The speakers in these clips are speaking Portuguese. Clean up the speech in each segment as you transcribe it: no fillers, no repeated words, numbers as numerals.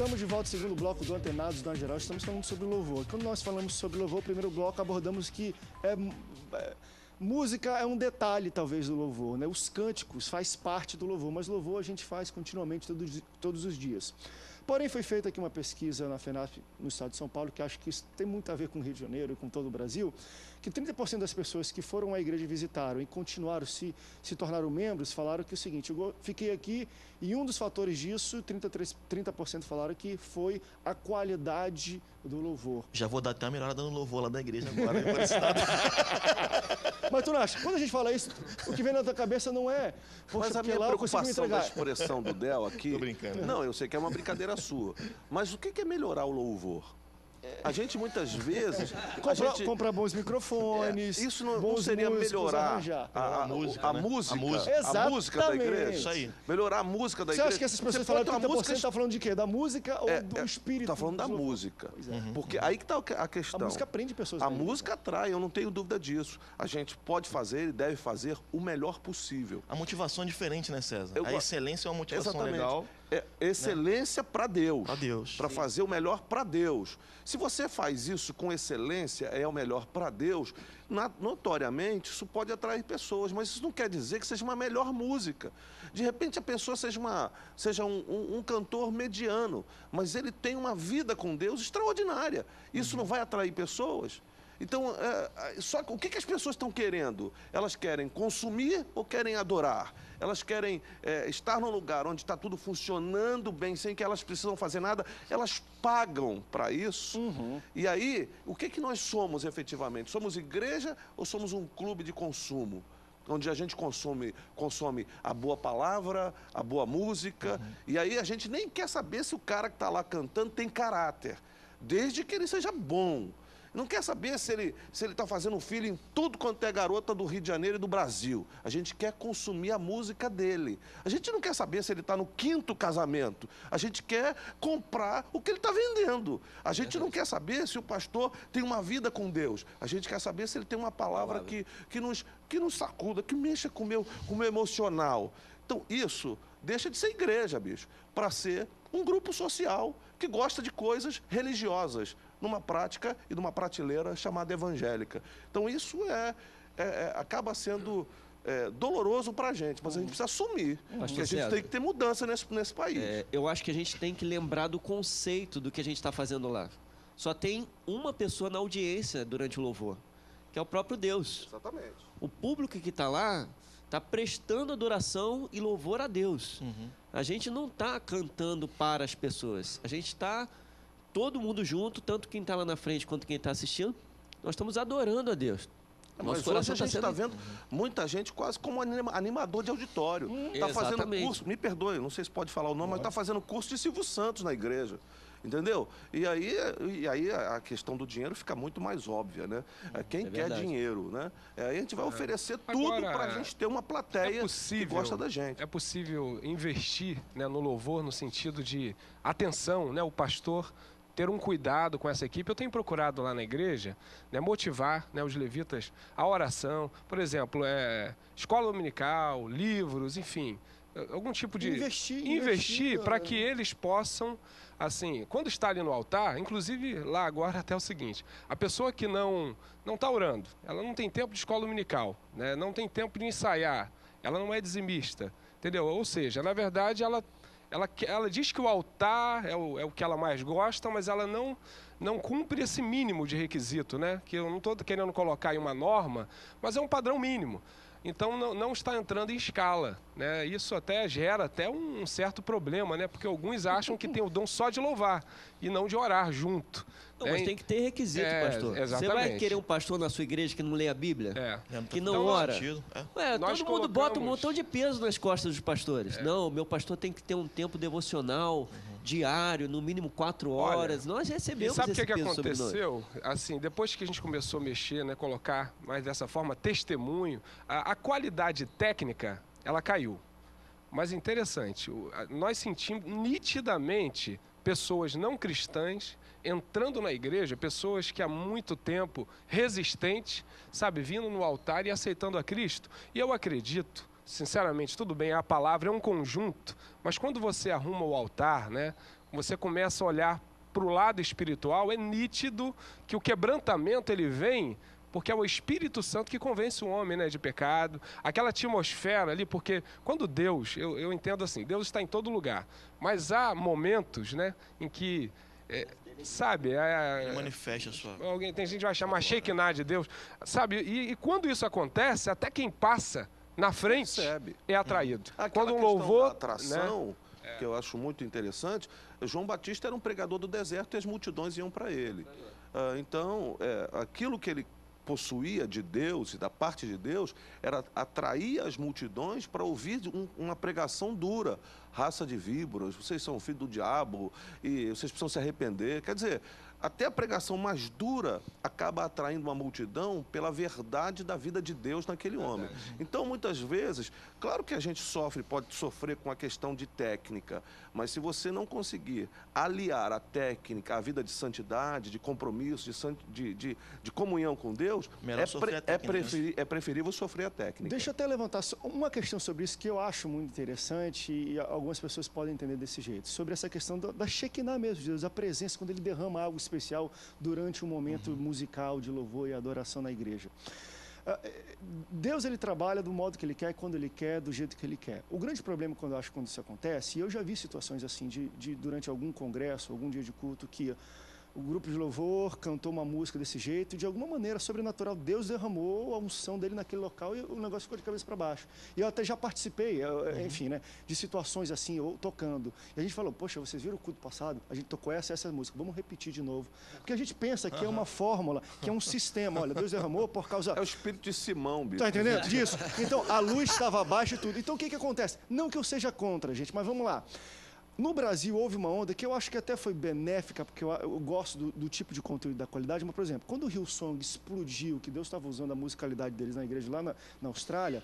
Estamos de volta ao segundo bloco do Antenados do Geral. Estamos falando sobre louvor. Quando nós falamos sobre louvor, o primeiro bloco abordamos que música é um detalhe, talvez, do louvor, né? Os cânticos faz parte do louvor, mas louvor a gente faz continuamente todos os dias. Porém, foi feita aqui uma pesquisa na FENAP, no estado de São Paulo, que acho que isso tem muito a ver com o Rio de Janeiro e com todo o Brasil, que 30% das pessoas que foram à igreja e visitaram e continuaram, se tornaram membros, falaram que é o seguinte: eu fiquei aqui e um dos fatores disso, 30% falaram que foi a qualidade do louvor. Já vou dar até uma melhorada no louvor lá da igreja agora. Mas tu não acha? Quando a gente fala isso, o que vem na tua cabeça não é... Poxa, mas a minha lá preocupação da expressão do Del aqui... Tô brincando. Não, eu sei que é uma brincadeira sua. Mas o que é melhorar o louvor? A gente muitas vezes... Comprar bons microfones, isso não seria melhorar a música da igreja? Isso aí. Melhorar a música da igreja. Você acha que essas pessoas falaram 30% estão falando de quê? Da música ou do espírito? Está falando da música. Porque aí que está a questão. A música prende pessoas. A música atrai, eu não tenho dúvida disso. A gente pode fazer e deve fazer o melhor possível. A motivação é diferente, né, César? A excelência é uma motivação legal. É excelência para Deus. Para Deus. Para fazer o melhor para Deus. Se você faz isso com excelência, é o melhor para Deus, notoriamente isso pode atrair pessoas, mas isso não quer dizer que seja uma melhor música. De repente a pessoa seja um cantor mediano, mas ele tem uma vida com Deus extraordinária. Isso não vai atrair pessoas? Então, só o que as pessoas estão querendo? Elas querem consumir ou querem adorar? Elas querem estar num lugar onde está tudo funcionando bem, sem que elas precisam fazer nada. Elas pagam para isso. E aí, o que nós somos efetivamente? Somos igreja ou somos um clube de consumo? Onde a gente consome a boa palavra, a boa música. E aí a gente nem quer saber se o cara que está lá cantando tem caráter, desde que ele seja bom. Não quer saber se ele está fazendo um filho em tudo quanto é garota do Rio de Janeiro e do Brasil. A gente quer consumir a música dele. A gente não quer saber se ele está no 5º casamento. A gente quer comprar o que ele está vendendo. A gente não quer saber se o pastor tem uma vida com Deus. A gente quer saber se ele tem uma palavra que nos sacuda, que mexa com o meu emocional. Então, isso deixa de ser igreja, bicho, para ser um grupo social que gosta de coisas religiosas, numa prática e numa prateleira chamada evangélica. Então, isso acaba sendo doloroso para a gente, mas a gente precisa assumir que a gente tem que ter mudança nesse país. Eu acho que a gente tem que lembrar do conceito do que a gente está fazendo lá. Só tem uma pessoa na audiência durante o louvor, que é o próprio Deus. Exatamente. O público que está lá está prestando adoração e louvor a Deus. A gente não está cantando para as pessoas. A gente está todo mundo junto, tanto quem está lá na frente quanto quem está assistindo. Nós estamos adorando a Deus. Mas hoje a gente está vendo muita gente quase como animador de auditório. Está fazendo curso, me perdoe, não sei se pode falar o nome, mas está fazendo curso de Silvio Santos na igreja. Entendeu? E aí a questão do dinheiro fica muito mais óbvia, né? Quem quer dinheiro, né? Aí a gente vai oferecer tudo para a gente ter uma plateia que gosta da gente. É possível investir, né, no louvor no sentido de atenção, né? O pastor ter um cuidado com essa equipe. Eu tenho procurado lá na igreja, né, motivar, né, os levitas à oração. Por exemplo, escola dominical, livros, enfim, algum tipo de... Investir para que eles possam, assim, quando está ali no altar, inclusive lá agora até o seguinte: a pessoa que não está orando, ela não tem tempo de escola dominical, né, não tem tempo de ensaiar, ela não é dizimista, entendeu? Ou seja, na verdade, ela diz que o altar é o que ela mais gosta, mas ela não cumpre esse mínimo de requisito, né? Que eu não estou querendo colocar em uma norma, mas é um padrão mínimo. Então não está entrando em escala, né? Isso até gera um certo problema, né? Porque alguns acham que tem o dom só de louvar e não de orar junto. Não, mas tem que ter requisito, pastor. Exatamente. Você vai querer um pastor na sua igreja que não lê a Bíblia? Que não ora? Todo mundo bota um montão de peso nas costas dos pastores. Não, meu pastor tem que ter um tempo devocional diário, no mínimo 4 horas. Olha, nós recebemos esse peso sobre nós. Sabe o que aconteceu? Assim, depois que a gente começou a mexer, né, colocar mais dessa forma, testemunho, a qualidade técnica, ela caiu. Mas interessante, nós sentimos nitidamente pessoas não cristãs entrando na igreja, pessoas que há muito tempo resistentes, sabe, vindo no altar e aceitando a Cristo. E eu acredito, sinceramente, tudo bem, a palavra é um conjunto, mas quando você arruma o altar, né, você começa a olhar para o lado espiritual, é nítido que o quebrantamento ele vem porque é o Espírito Santo que convence o homem, né, de pecado, aquela atmosfera ali, porque quando Deus, eu entendo assim, Deus está em todo lugar, mas há momentos, né, em que, sabe, Ele manifesta a sua... Alguém, tem gente que vai chamar Shekinah de Deus, sabe, e quando isso acontece, até quem passa na frente é atraído. Aquela Quando um louvor, da atração, né, que eu acho muito interessante, João Batista era um pregador do deserto e as multidões iam para ele. Então, aquilo que ele possuía de Deus e da parte de Deus era atrair as multidões para ouvir uma pregação dura. Raça de víboras, vocês são filho do diabo e vocês precisam se arrepender. Quer dizer, até a pregação mais dura acaba atraindo uma multidão pela verdade da vida de Deus naquele homem. Então, muitas vezes, claro que a gente pode sofrer com a questão de técnica, mas se você não conseguir aliar a técnica à vida de santidade, de compromisso, de comunhão com Deus, é preferível sofrer a técnica. Deixa eu até levantar uma questão sobre isso que eu acho muito interessante e algumas pessoas podem entender desse jeito. Sobre essa questão da Shekinah mesmo, de Deus, a presença, quando ele derrama algo especial durante um momento musical de louvor e adoração na igreja. Deus, ele trabalha do modo que ele quer, quando ele quer, do jeito que ele quer. O grande problema quando isso acontece, e eu já vi situações assim, durante algum congresso, algum dia de culto, que o grupo de louvor cantou uma música desse jeito, e de alguma maneira sobrenatural, Deus derramou a unção dele naquele local e o negócio ficou de cabeça para baixo. E eu até já participei, enfim, né, de situações assim, eu tocando. E a gente falou, poxa, vocês viram o culto passado? A gente tocou essa música, vamos repetir de novo. Porque a gente pensa que é uma fórmula, que é um sistema. Olha, Deus derramou por causa... É o espírito de Simão, bicho. Tá entendendo disso? Então, a luz estava baixa e tudo. Então, o que acontece? Não que eu seja contra, gente, mas vamos lá. No Brasil, houve uma onda que eu acho que até foi benéfica, porque eu gosto do tipo de conteúdo e da qualidade, mas, por exemplo, quando o Hillsong explodiu, que Deus estava usando a musicalidade deles na igreja lá na Austrália,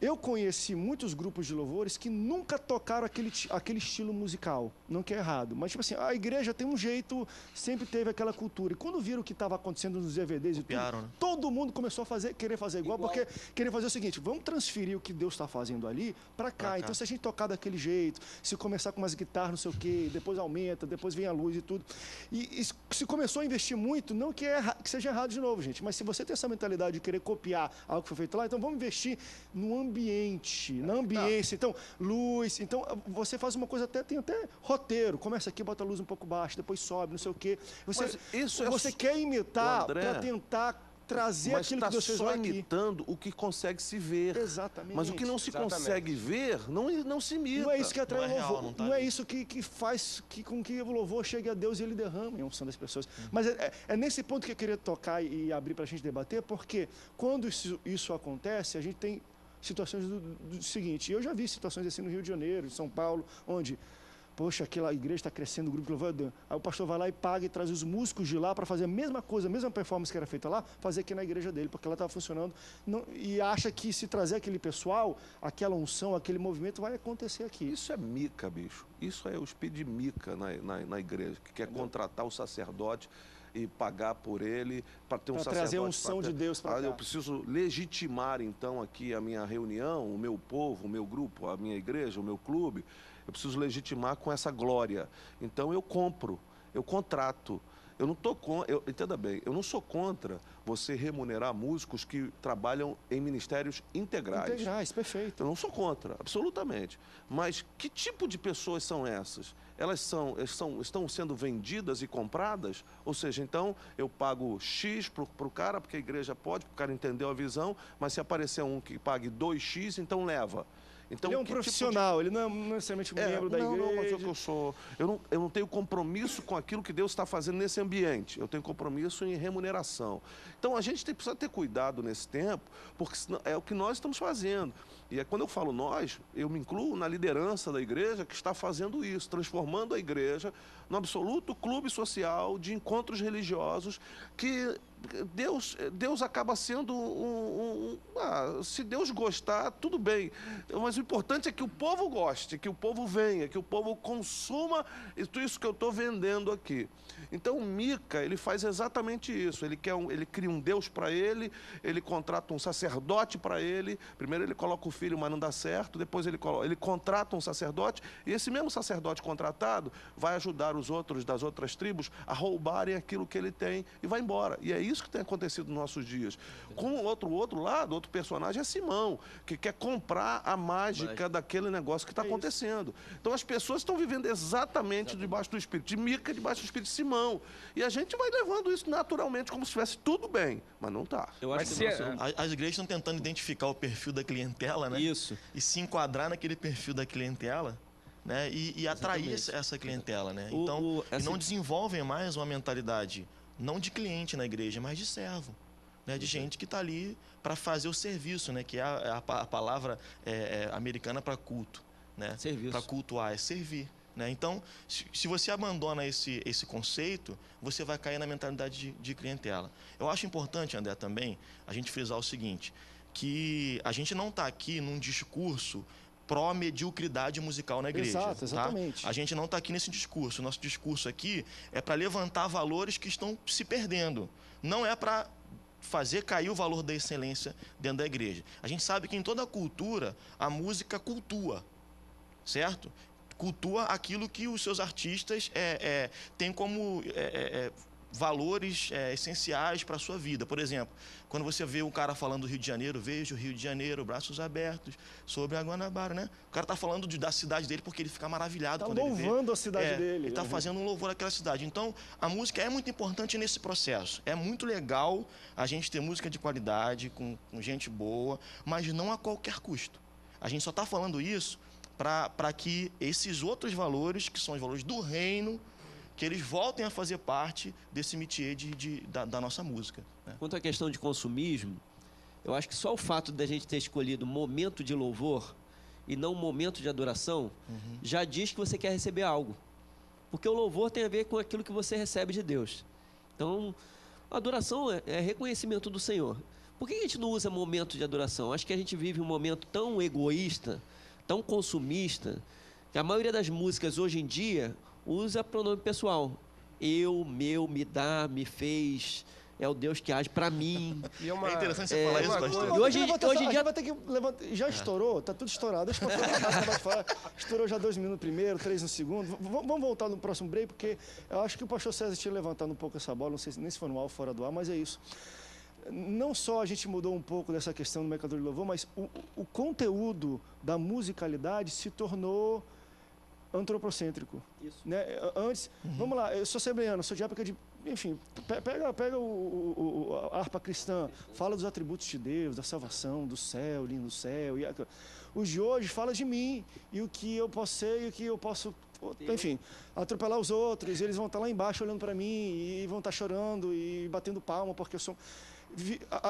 eu conheci muitos grupos de louvores que nunca tocaram aquele estilo musical. Não que é errado, mas, tipo assim, a igreja tem um jeito, sempre teve aquela cultura. E quando viram o que estava acontecendo nos DVDs Copiaram, e tudo, né? todo mundo começou a querer fazer igual, porque querer fazer o seguinte, vamos transferir o que Deus está fazendo ali para cá. Então, se a gente tocar daquele jeito, se começar com umas guitarras, não sei o quê, depois aumenta, depois vem a luz e tudo. E se começou a investir muito, não que seja errado de novo, gente, mas se você tem essa mentalidade de querer copiar algo que foi feito lá, então vamos investir no ambiente, na ambiência. Então, luz. Então, você faz uma coisa, tem até roteiro. Começa aqui, bota a luz um pouco baixa, depois sobe, não sei o quê. Você quer imitar para tentar trazer aquilo que Deus fez lá aqui. Mas está só imitando o que consegue se ver. Exatamente. Mas o que não se consegue ver, não se imita. Não é isso que atrai o louvor. Não é isso que faz com que o louvor chegue a Deus e ele derrame a unção das pessoas. Mas é nesse ponto que eu queria tocar e abrir para a gente debater, porque quando isso acontece, a gente tem situações do seguinte, eu já vi situações assim no Rio de Janeiro, em São Paulo, onde, poxa, aquela igreja está crescendo, o grupo de louvor, aí o pastor vai lá e paga e traz os músicos de lá para fazer a mesma coisa, a mesma performance que era feita lá, fazer aqui na igreja dele, porque ela estava funcionando, e acha que se trazer aquele pessoal, aquela unção, aquele movimento vai acontecer aqui. Isso é mica, bicho. Isso é o espírito de mica na igreja, que quer contratar o sacerdote e pagar por ele para ter um sacerdote. Trazer a unção de Deus para cá. Eu preciso legitimar, então, aqui a minha reunião, o meu povo, o meu grupo, a minha igreja, o meu clube. Eu preciso legitimar com essa glória. Então, eu compro, eu contrato. Eu não tô entenda bem, eu não sou contra você remunerar músicos que trabalham em ministérios integrais. Integrais, perfeito. Eu não sou contra, absolutamente. Mas que tipo de pessoas são essas? Elas estão sendo vendidas e compradas? Ou seja, então eu pago X para o cara, porque a igreja pode, porque o cara entendeu a visão, mas se aparecer um que pague 2X, então leva. Então, ele é um profissional, ele não é necessariamente um membro da igreja. Não, mas é o que eu sou. Eu não tenho compromisso com aquilo que Deus está fazendo nesse ambiente. Eu tenho compromisso em remuneração. Então, a gente precisa ter cuidado nesse tempo, porque é o que nós estamos fazendo. E quando eu falo nós, eu me incluo na liderança da igreja que está fazendo isso, transformando a igreja no absoluto clube social de encontros religiosos que Deus acaba sendo se Deus gostar, tudo bem. Mas o importante é que o povo goste, que o povo venha, que o povo consuma tudo isso que eu estou vendendo aqui. Então, Mica, ele faz exatamente isso. Ele cria um Deus para ele contrata um sacerdote para ele. Primeiro ele coloca o filho, mas não dá certo. Depois ele contrata um sacerdote, e esse mesmo sacerdote contratado vai ajudar os outros das outras tribos a roubarem aquilo que ele tem e vai embora. E é isso que tem acontecido nos nossos dias. Com o outro lado, outro personagem é Simão, que quer comprar a mágica daquele negócio que está acontecendo. Então as pessoas estão vivendo exatamente debaixo do espírito de Mica, debaixo do espírito de Simão. E a gente vai levando isso naturalmente como se estivesse tudo bem, mas não está. Eu acho que as igrejas estão tentando identificar o perfil da clientela, né? Isso. E se enquadrar naquele perfil da clientela, né? E atrair essa clientela, né? Então, não desenvolvem mais uma mentalidade não de cliente na igreja, mas de servo, né? De gente que está ali para fazer o serviço, né? Que é a palavra americana para culto, né? Para cultuar, é servir. Né? Então, se você abandona esse conceito, você vai cair na mentalidade de clientela. Eu acho importante, André, também, a gente frisar o seguinte, que a gente não está aqui num discurso pró-mediocridade musical na igreja. Exato, exatamente. Tá? A gente não está aqui nesse discurso. O nosso discurso aqui é para levantar valores que estão se perdendo. Não é para fazer cair o valor da excelência dentro da igreja. A gente sabe que em toda cultura, a música cultua, certo? Cultua aquilo que os seus artistas têm como valores essenciais para a sua vida. Por exemplo, quando você vê um cara falando do Rio de Janeiro, vejo o Rio de Janeiro, braços abertos, sobre a Guanabara, né? O cara está falando da cidade dele porque ele fica maravilhado quando ele vê. Está louvando a cidade dele. Ele está fazendo um louvor àquela cidade. Então, a música é muito importante nesse processo. É muito legal a gente ter música de qualidade, com gente boa, mas não a qualquer custo. A gente só está falando isso para que esses outros valores, que são os valores do reino, que eles voltem a fazer parte desse métier da nossa música. Né? Quanto à questão de consumismo, eu acho que só o fato de a gente ter escolhido momento de louvor e não momento de adoração, já diz que você quer receber algo. Porque o louvor tem a ver com aquilo que você recebe de Deus. Então, a adoração é reconhecimento do Senhor. Por que a gente não usa momento de adoração? Acho que a gente vive um momento tão egoísta, tão consumista, que a maioria das músicas hoje em dia usa pronome pessoal. Eu, meu, me dá, me fez, é o Deus que age para mim. É interessante você falar isso, pastor. E hoje em dia vai ter que levantar. Já estourou, tá tudo estourado. Deixa eu estourou já 2 minutos no primeiro, 3 no segundo. Vamos voltar no próximo break, porque eu acho que o pastor César tinha levantado um pouco essa bola, não sei nem se foi no ar ou fora do ar, mas é isso. Não só a gente mudou um pouco dessa questão do mercador de louvor, mas o conteúdo da musicalidade se tornou antropocêntrico. Isso. Né? Antes, vamos lá, eu sou sebreano, sou de época de... Enfim, pega a harpa cristã, fala dos atributos de Deus, da salvação, do céu, lindo céu. Os de hoje falam de mim, e o que eu posso ser, e o que eu posso... Enfim, atropelar os outros, eles vão estar lá embaixo olhando para mim, e vão estar chorando e batendo palma, porque eu sou...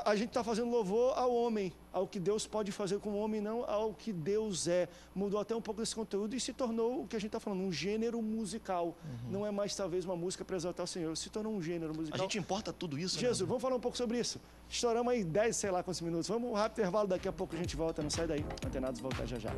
A gente está fazendo louvor ao homem, ao que Deus pode fazer com o homem, não ao que Deus é. Mudou até um pouco desse conteúdo e se tornou o que a gente está falando, um gênero musical. Não é mais talvez uma música para exaltar o Senhor, se tornou um gênero musical. A gente importa tudo isso, Jesus, né? Vamos falar um pouco sobre isso. Estouramos aí 10, sei lá quantos minutos. Vamos um rápido intervalo, daqui a pouco a gente volta, não sai daí. Antenados voltar já já.